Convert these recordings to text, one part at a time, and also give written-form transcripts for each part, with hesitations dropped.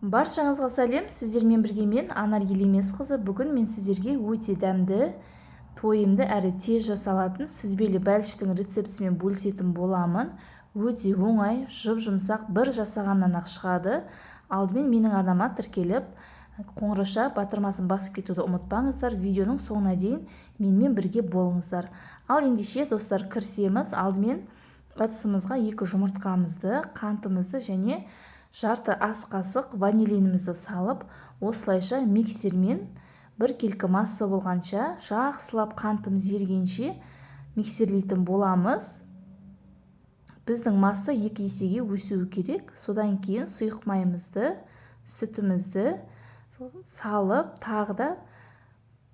Баршаңызға сәлем, сіздермен бірге мен Анар Елемесқызы. Бүгін мен сіздерге өте дәмді, тойымды әрі тез жасалатын сүзбелі бәліштің рецептісімен бөлісетін боламын. Өте оңай, жұп-жұмсақ, бір жасағаннан-ақ шығады. Алдымен менің арнама тіркеліп, қоңырауша батырмасын басып кетуді ұмытпаңыздар. Видеоның соңына дейін менімен бірге болыңыздар. Ал ендеше достар, кірісеміз. Алдымен ыдысымызға 2 жұмыртқамызды, қантымызды және жарты ас қасық ванилинімізді салып, осылайша миксермен бір келкі масса болғанша, жақсылап қантымыз ергенше миксерлейтін боламыз. Біздің масса 2 есеге өсуі керек. Содан кейін сұйық майымызды, сүтімізді салып, тағы да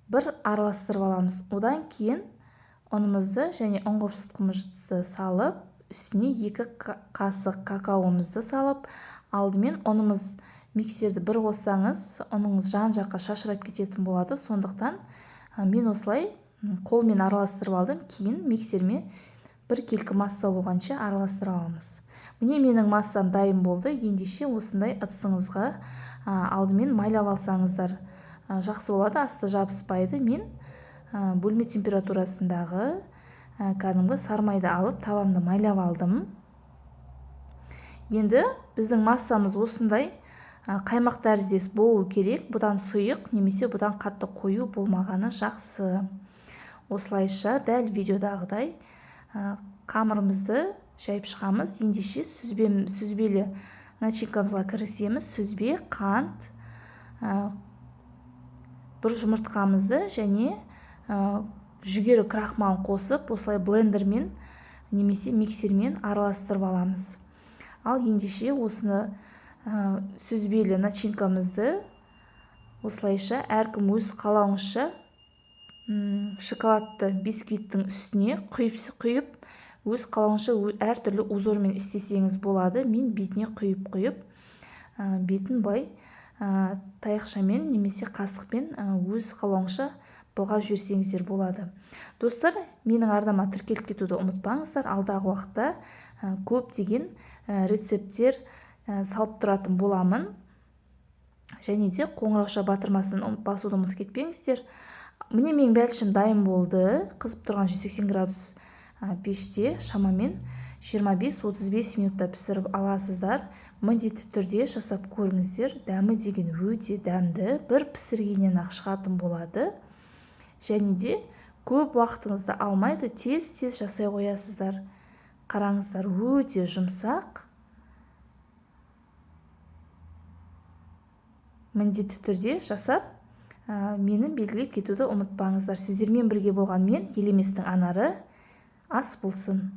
бір араластырып аламыз. Одан кейін ұнымызды және ұн қопсытқышымызды салып, үстіне 2 қасық какаомызды салып, алдымен ұнымыз миксерді бір қоссаңыз, ұныңыз жан-жаққа шашырап кететін болады. Сондықтан мен осылай қолмен араластырып алдым. Кейін миксермен бір келкі масса болғанша араластырып аламыз. Міне менің массам дайын болды. Ендеше осындай ыдысыңызға алдымен майлап алсаңыздар жақсы болады, асты жабыспайды. Мен бөлме температурасындағы кәдімгі сармайды алып табамды майлап алдым. Енді біздің массамыз осындай қаймақ тәріздес болу керек. Бұдан сұйық немесе бұдан қатты қою болмағаны жақсы. Осылайша дәл видеодағыдай қамырымызды жайып шығамыз. Ендеше сүзбелі начинкамызға кірісеміз. Сүзбе, қант, бір жұмыртқамызды және жүгері крахмалын қосып, осылай блендермен немесе миксермен араластырып аламыз. Ал ендеше осыны сүзбелі начинкамызды осылайша әркім өз қалауыңызша шоколадты бисквиттің үстіне құйып, өз қалауыңызша әртүрлі узормен істесеңіз болады. Мен бетіне құйып, бетін былай таяқшамен немесе қасықпен өз қалауыңызша былғап жіберсеңіздер болады. Достар, менің арнама тіркеліп кетуді ұмытпаңыздар. Алдағы уақытта көптеген рецепттер салып тұратын боламын. Және де қоңырауша батырмасын басуды ұмытып кетпеңіздер. Міне менің бәлішім дайын болды. Қызып тұрған 180 градус пеште шамамен 25-35 минутта пісіріп аласыздар. Міндетті түрде жасап көріңіздер. Дәмі деген өте дәмді, бір пісіргеннен-ақ шығатын болады. Және де көп уақытыңызды алмайды, тез жасай қоясыздар. Қараңыздар, өте жұмсақ. Міндетті түрде жасап, мені белгілеп кетуді ұмытпаңыздар. Сіздермен бірге болған мен, Елеместің Анары. Ас болсын.